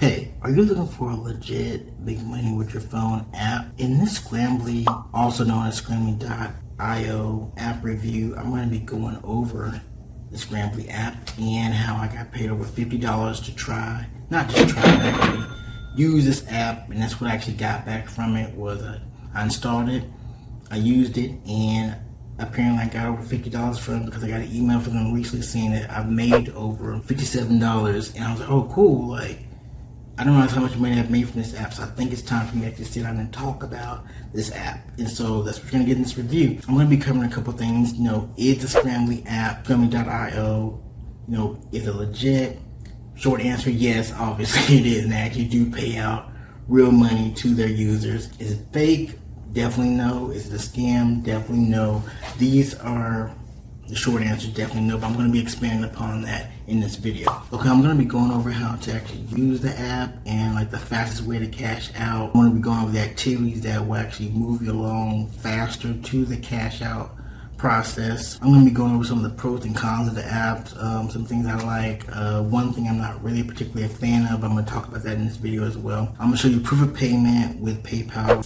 Hey, are you looking for a legit make money with your phone app? In this Scrambly, also known as Scrambly.io app review, I'm going to be going over the Scrambly app and how I got paid over $50 to try, not just try, but actually use this app. And that's what I actually got back from it was I installed it, I used it, and apparently I got over $50 from it because I got an email from them recently saying that I've made over $57. And I was like, oh cool, like I don't know how much money I've made from this app, so I think it's time for me to actually sit down and talk about this app. And so that's what we're going to get in this review. I'm going to be covering a couple things. Is the Scrambly app, Scrambly.io, is it legit? Short answer, yes, obviously it is. And they actually do pay out real money to their users. Is it fake? Definitely no. Is it a scam? Definitely no. These are the short answer, definitely no, but I'm going to be expanding upon that in this video. Okay, I'm going to be going over how to actually use the app and like the fastest way to cash out. I'm going to be going over the activities that will actually move you along faster to the cash out process. I'm going to be going over some of the pros and cons of the app, some things I like. One thing I'm not really particularly a fan of, I'm going to talk about that in this video as well. I'm going to show you proof of payment with PayPal.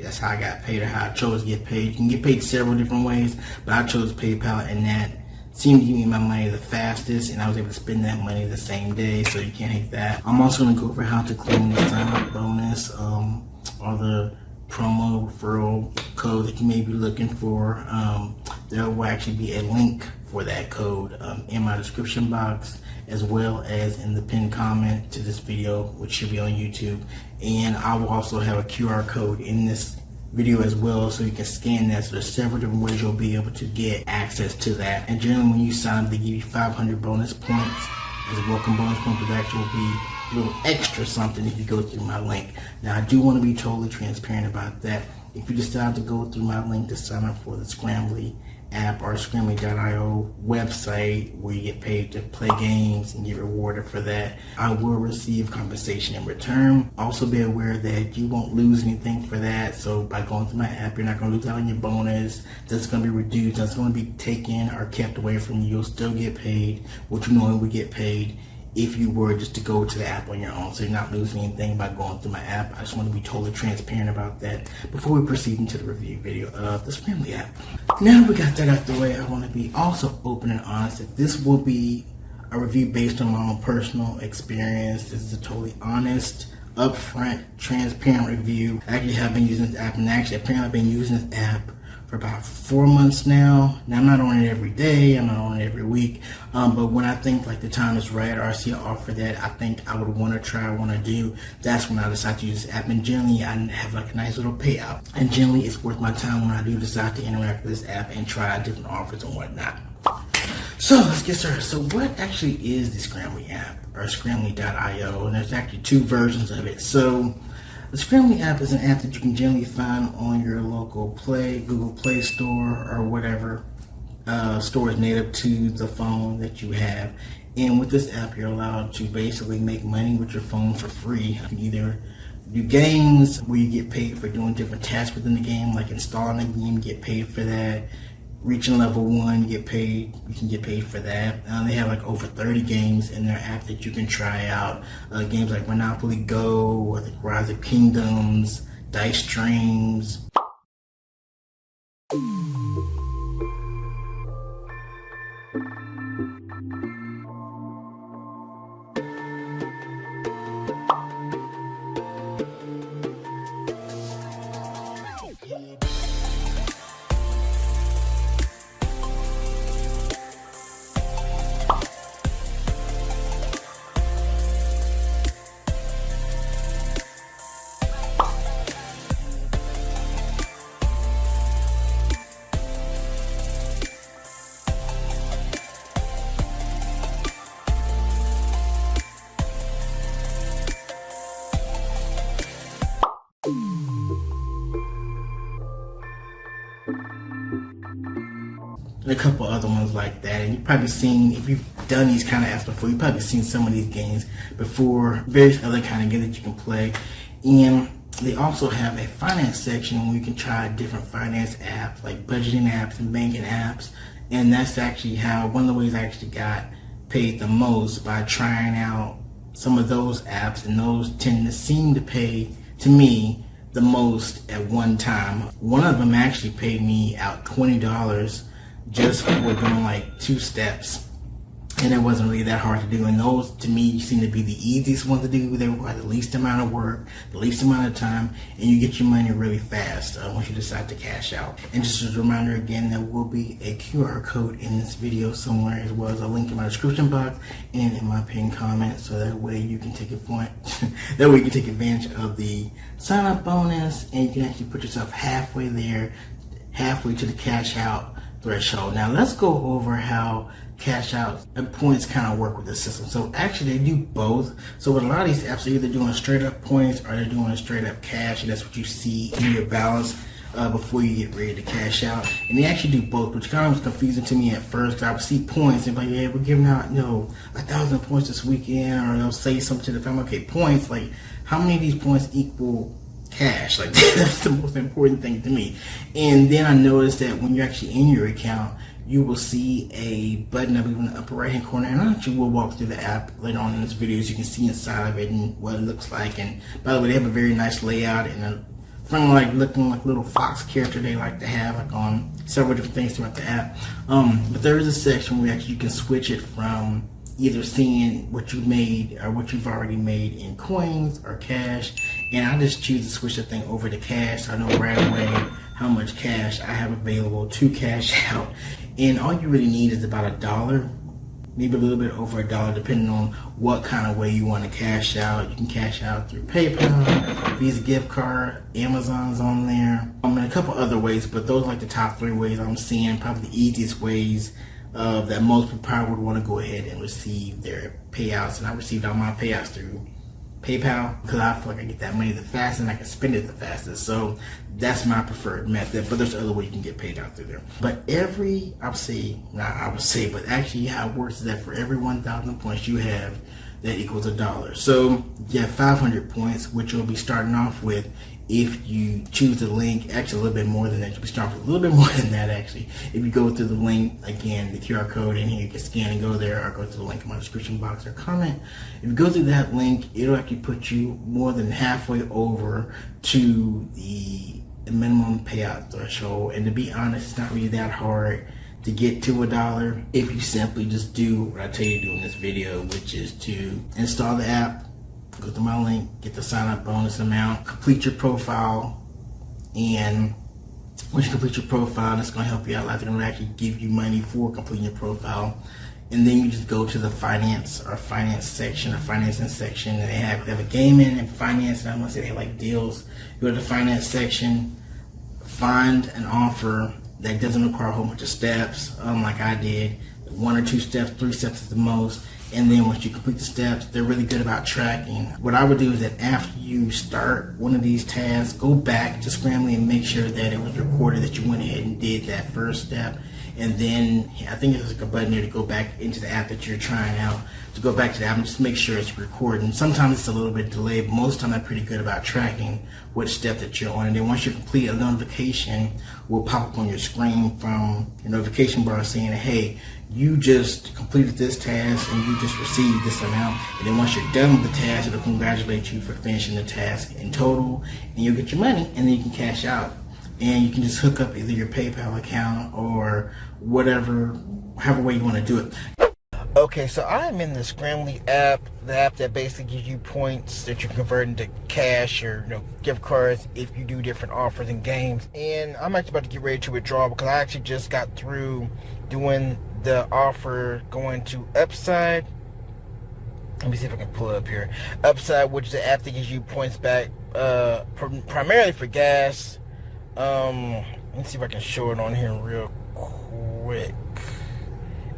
That's how I got paid, or how I chose to get paid. You can get paid several different ways, but I chose PayPal, and that seemed to give me my money the fastest, and I was able to spend that money the same day, so you can't hate that. I'm also going to go over how to claim the sign-up bonus, or the promo referral code that you may be looking for. There will actually be a link for that code in my description box, as well as in the pinned comment to this video, which should be on YouTube. And I will also have a QR code in this video as well, so you can scan that. So there's several different ways you'll be able to get access to that. And generally when you sign up, they give you 500 bonus points as a welcome bonus point, but that will be a little extra something if you go through my link. Now I do want to be totally transparent about that. If you decide to go through my link to sign up for the Scrambly app or Scrambly.io website where you get paid to play games and get rewarded for that, I will receive compensation in return. Also be aware that you won't lose anything for that. So by going through my app, you're not going to lose out on your bonus. That's going to be reduced. That's going to be taken or kept away from you. You'll still get paid what you normally would get paid if you were just to go to the app on your own. So you're not losing anything by going through my app. I just want to be totally transparent about that before we proceed into the review video of the Scrambly app. Now we got that out the way, I want to be also open and honest that this will be a review based on my own personal experience. This is a totally honest, upfront, transparent review. I actually have been using this app, and apparently I've been using this app for about 4 months now. Now I'm not on it every day, I'm not on it every week, but when I think like the time is right, or I see an offer that I think I would want to try, want to do, that's when I decide to use this app. And generally I have like a nice little payout, and generally it's worth my time when I do decide to interact with this app and try different offers and whatnot. So let's get started. So what actually is the Scrambly app, or Scrambly.io? And there's actually two versions of it. So the Scrambly app is an app that you can generally find on your local Google Play Store, or whatever store is native to the phone that you have. And with this app, you're allowed to basically make money with your phone for free. You can either do games where you get paid for doing different tasks within the game, like installing a game, get paid for that. Reaching level 1, you can get paid for that. They have like over 30 games in their app that you can try out. Games like Monopoly Go, or the Rise of Kingdoms, Dice Dreams. And a couple other ones like that. And you've probably seen, if you've done these kind of apps before, you've probably seen some of these games before, various other kind of games that you can play. And they also have a finance section where you can try different finance apps, like budgeting apps and banking apps. And that's actually how, one of the ways I actually got paid the most, by trying out some of those apps, and those tend to seem to pay, to me, the most at one time. One of them actually paid me out $20 just for doing like 2 steps. And it wasn't really that hard to do. And those, to me, seem to be the easiest ones to do. They require the least amount of work, the least amount of time, and you get your money really fast once you decide to cash out. And just as a reminder again, there will be a QR code in this video somewhere, as well as a link in my description box and in my pinned comment, so that way you can take advantage of the sign up bonus, and you can actually put yourself halfway there, halfway to the cash out threshold. Now let's go over how cash out and points kind of work with the system. So actually they do both. So with a lot of these apps, they're either doing straight up points or they're doing straight up cash, and that's what you see in your balance before you get ready to cash out. And they actually do both, which kind of was confusing to me at first, because I would see points and be like, yeah, we're giving out 1,000 points this weekend, or they'll say something to the family, okay, points, like how many of these points equal cash? Like that's the most important thing to me. And then I noticed that when you're actually in your account, you will see a button up in the upper right hand corner, and I actually will walk through the app later on in this video so you can see inside of it and what it looks like. And by the way, they have a very nice layout and a friendly, like looking like little fox character they like to have like on several different things throughout the app. But there is a section where actually you can switch it from either seeing what you made or what you've already made in coins or cash, and I just choose to switch the thing over to cash, so I know right away how much cash I have available to cash out. And all you really need is about $1, maybe a little bit over $1, depending on what kind of way you want to cash out. You can cash out through PayPal, Visa gift card, Amazon's on there, and a couple other ways, but those are like the top 3 ways I'm seeing, probably the easiest ways that most people probably would want to go ahead and receive their payouts. And I received all my payouts through PayPal because I feel like I get that money the fastest and I can spend it the fastest. So that's my preferred method, but there's other ways you can get paid out through there. But but actually how it works is that for every 1,000 points you have, that equals $1. So you have 500 points, which you'll be starting off with. If you choose the link, actually a little bit more than that, you'll be starting with a little bit more than that actually. If you go through the link, again, the QR code in here, you can scan and go there, or go to the link in my description box or comment. If you go through that link, it'll actually put you more than halfway over to the minimum payout threshold. And to be honest, it's not really that hard to get to $1 if you simply just do what I tell you to do in this video, which is to install the app, go to my link, get the sign up bonus amount, complete your profile, and once you complete your profile, that's going to help you out. They're going to actually give you money for completing your profile. And then you just go to the finance section or financing section, and they have a gaming and finance, and I'm going to say they have like deals. You go to the finance section, find an offer that doesn't require a whole bunch of steps, like I did. 1 or 2 steps, 3 steps is the most. And then once you complete the steps, they're really good about tracking. What I would do is that after you start one of these tasks, go back to Scrambly and make sure that it was recorded that you went ahead and did that first step. And then I think there's like a button there to go back into the app that you're trying out, to go back to the app and just make sure it's recording. Sometimes it's a little bit delayed, but most of the time they're pretty good about tracking which step that you're on. And then once you complete, a notification will pop up on your screen from your notification bar saying, hey, you just completed this task and you just received this amount. And then once you're done with the task, it'll congratulate you for finishing the task in total, and you'll get your money, and then you can cash out. And you can just hook up either your PayPal account or however way you want to do it. Okay, so I'm in the Scrambly app, the app that basically gives you points that you convert into cash or gift cards if you do different offers and games. And I'm actually about to get ready to withdraw because I actually just got through doing the offer going to Upside. Let me see if I can pull it up here. Upside, which is the app that gives you points back primarily for gas. Let me see if I can show it on here real quick.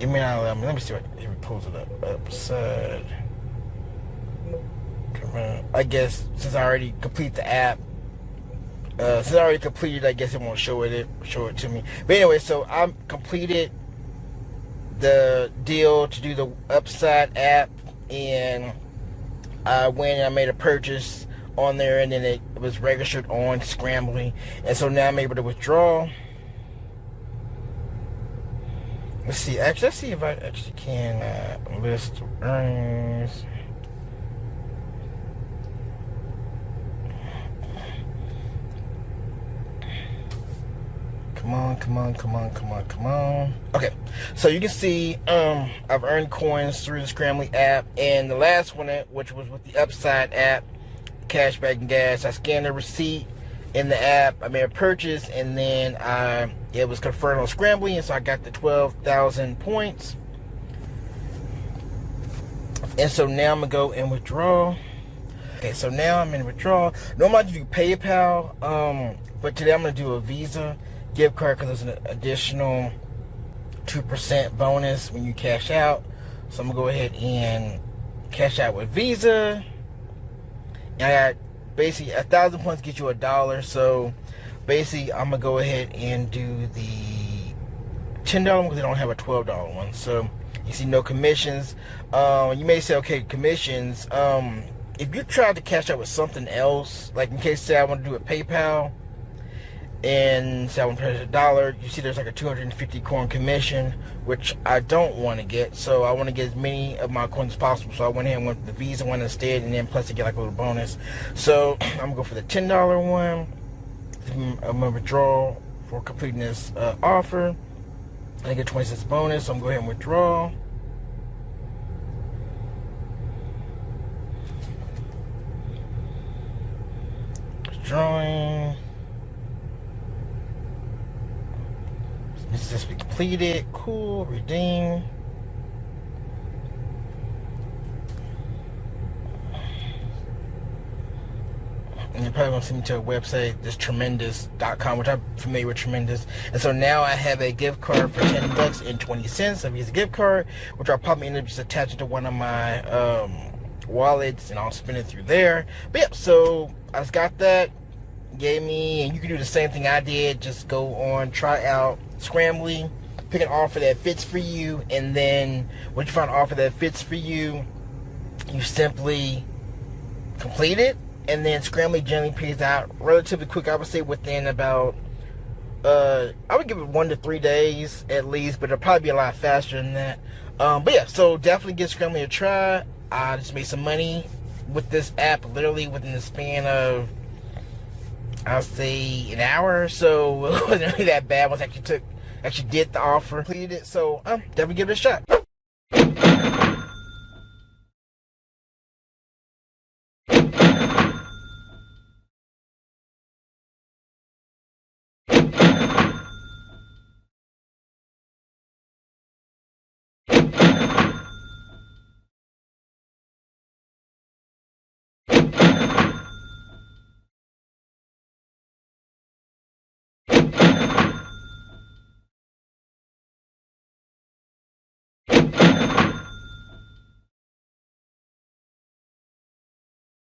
It may not allow me. Let me see if it pulls it up. Upside. I guess since I already complete the app, since I already completed, I guess it won't show it to me. But anyway, so I completed the deal to do the Upside app, and I went and I made a purchase on there, and then it was registered on Scrambly, and so now I'm able to withdraw. Let's see if I actually can list earnings. Come on. Okay, so you can see I've earned coins through the Scrambly app, and the last one, which was with the Upside app, cashback and gas, I scanned the receipt in the app, I made a purchase, and then it was confirmed on Scrambly, and so I got the 12,000 points. And so now I'm gonna go and withdraw. Okay, so now I'm in withdrawal. Normally I do PayPal, but today I'm gonna do a Visa gift card because there's an additional 2% bonus when you cash out. So I'm gonna go ahead and cash out with Visa. And I got basically 1,000 points get you $1. So basically I'm gonna go ahead and do the $10 one because they don't have a $12 one. So you see no commissions. You may say, okay, commissions. If you try to cash out with something else, like in case say I want to do a PayPal and say I want to pay $1, you see there's like a 250 coin commission, which I don't want to get. So I want to get as many of my coins as possible. So I went ahead and went with the Visa one instead, and then plus I get like a little bonus. So I'm gonna go for the $10 one. I'm gonna withdraw for completing this offer. I get 20 cents bonus, so I'm gonna go ahead and withdraw. Withdrawing. This just be completed. Cool. Redeem. And you're probably going to send me to a website, this tremendous.com, which I'm familiar with Tremendous. And so now I have a gift card for $10 and 20 cents. I've used a gift card, which I'll probably end up just attaching to one of my wallets, and I'll spend it through there. But yeah, so I just got that. Gave me, and you can do the same thing I did. Just go on, try out Scrambly, pick an offer that fits for you, and then once you find an offer that fits for you, you simply complete it. And then Scrambly generally pays out relatively quick. I would say within about, I would give it 1 to 3 days at least, but it'll probably be a lot faster than that. But yeah, so definitely give Scrambly a try. I just made some money with this app literally within the span of, I'll say, an hour or so. It wasn't really that bad once I actually did the offer, completed it. So definitely give it a shot.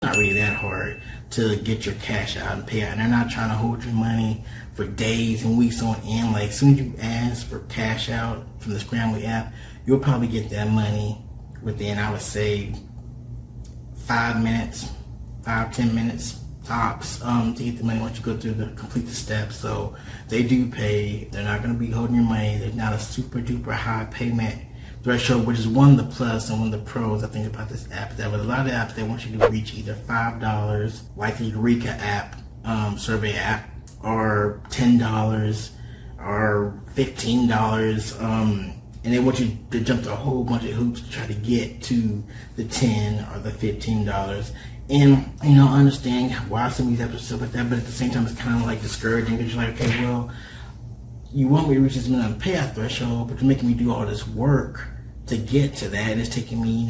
Not really that hard to get your cash out and pay out. And they're not trying to hold your money for days and weeks on end. Like as soon as you ask for cash out from the Scrambly app, you'll probably get that money within, I would say, 5 minutes, 5-10 minutes tops, to get the money once you go through the complete the steps. So they do pay. They're not going to be holding your money. There's not a super duper high payment threshold, which is one of the plus and one of the pros I think about this app. That with a lot of apps, they want you to reach either $5, like the Eureka app, survey app, or $10 or $15, and they want you to jump through a whole bunch of hoops to try to get to the $10 or the $15. And I understand why some of these apps are stuff like that, but at the same time, it's kind of like discouraging because you're like, okay, well, you want me to reach this minimum payout threshold, but you're making me do all this work to get to that, and it's taking me,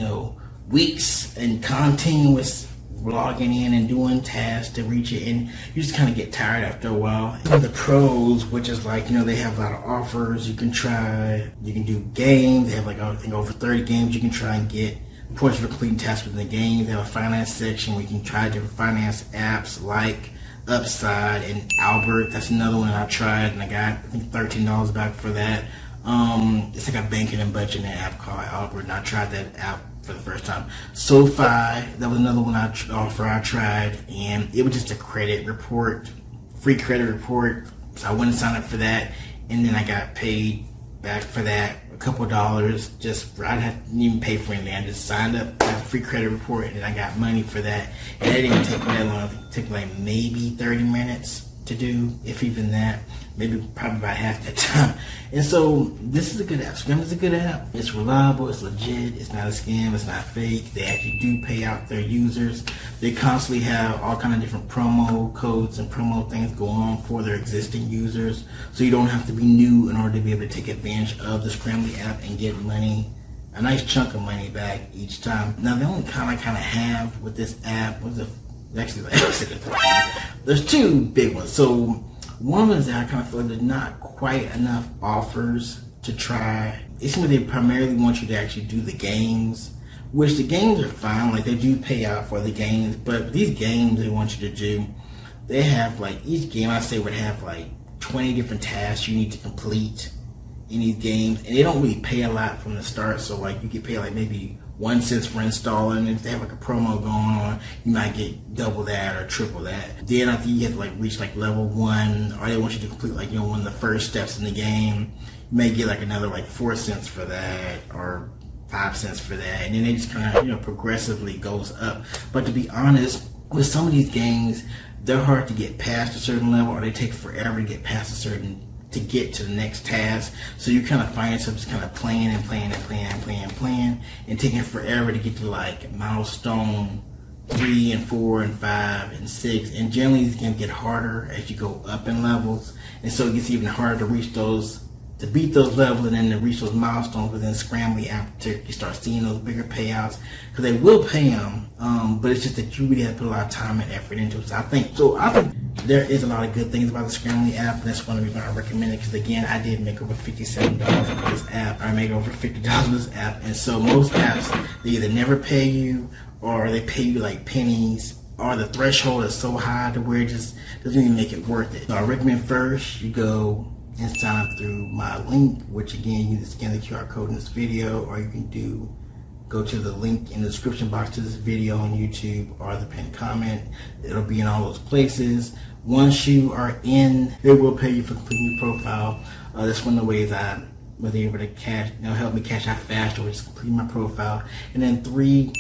weeks and continuous logging in and doing tasks to reach it, and you just kind of get tired after a while. And the pros, which is like, they have a lot of offers you can try. You can do games. They have like, I think, over 30 games you can try and get points for completing tasks within the game. They have a finance section where you can try different finance apps like Upside and Albert. That's another one I tried, and I got, I think, $13 back for that. It's like a banking and budgeting app called Albert, and I tried that app for the first time. SoFi, that was another one I tried, and it was just a credit report, free credit report. So I went and signed up for that, and then I got paid back for that a couple dollars. I didn't even pay for anything. I just signed up, got a free credit report, and I got money for that. And that didn't take me that long. It took like maybe 30 minutes to do, if even that. Maybe probably about half that time. And so this is a good app. Scrambly is a good app. It's reliable, it's legit, it's not a scam, it's not fake. They actually do pay out their users. They constantly have all kind of different promo codes and promo things going on for their existing users. So you don't have to be new in order to be able to take advantage of the Scrambly app and get money, a nice chunk of money back each time. Now the only kind of have with this app was there's two big ones. So one of them is that I kind of feel like there's not quite enough offers to try. It seems like they primarily want you to actually do the games, which the games are fine. Like they do pay out for the games, but these games they want you to do, they have like each game I say would have like 20 different tasks you need to complete in these games, and they don't really pay a lot from the start. So like you get paid like maybe 1 cent for installing. If they have like a promo going on, you might get double that or triple that. Then I think you have to like reach like level 1, or they want you to complete like, you know, one of the first steps in the game. You may get like another like 4 cents for that or 5 cents for that, and then it just kind of, you know, progressively goes up. But to be honest, with some of these games, they're hard to get past a certain level, or they take forever to get past to get to the next task. So you kind of find yourself just kind of playing and taking forever to get to like milestone 3 and 4 and 5 and 6. And generally these games get harder as you go up in levels, and so it gets even harder to reach those, to beat those levels and then to reach those milestones within Scrambly app to you start seeing those bigger payouts, because they will pay them, but it's just that you really have to put a lot of time and effort into it. So I think there is a lot of good things about the Scrambly app, and that's one of the reasons I recommend it, because again, I did make over $57 with this app. I made over $50 with this app, and so most apps, they either never pay you or they pay you like pennies, or the threshold is so high to where it just doesn't even make it worth it. So I recommend first you go and sign up through my link, which again, you can scan the QR code in this video, or you can go to the link in the description box to this video on YouTube or the pinned comment. It'll be in all those places. Once you are in, they will pay you for completing your profile. That's one of the ways I was able to help me cash out faster, which is completing my profile. And then 3,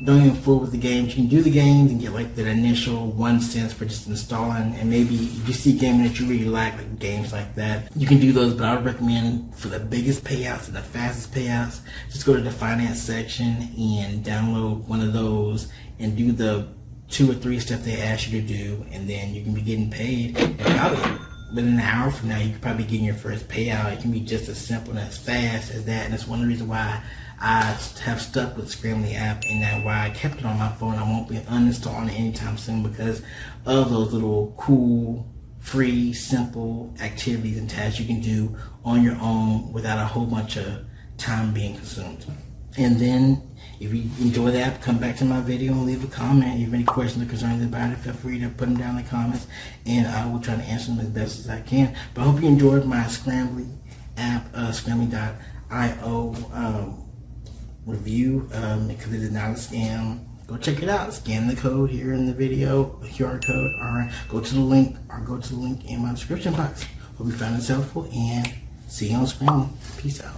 don't even fool with the games. You can do the games and get like that initial 1 cent for just installing, and maybe if you see a game that you really like games like that, you can do those. But I would recommend for the biggest payouts and the fastest payouts, just go to the finance section and download one of those and do the 2 or 3 steps they ask you to do, and then you can be getting paid. And probably within an hour from now, you could probably be getting your first payout. It can be just as simple and as fast as that, and that's one of the reasons why I have stuck with Scrambly app, and that why I kept it on my phone. I won't be uninstalling it anytime soon, because of those little cool, free, simple activities and tasks you can do on your own without a whole bunch of time being consumed. And then if you enjoy the app, come back to my video and leave a comment. If you have any questions or concerns about it, feel free to put them down in the comments, and I will try to answer them as best as I can. But I hope you enjoyed my Scrambly app, Scrambly.io review, because it is not a scam. Go check it out. Scan the code here in the video, the QR code, or go to the link in my description box. Hope you found this helpful, and see you on Scrambly. Peace out.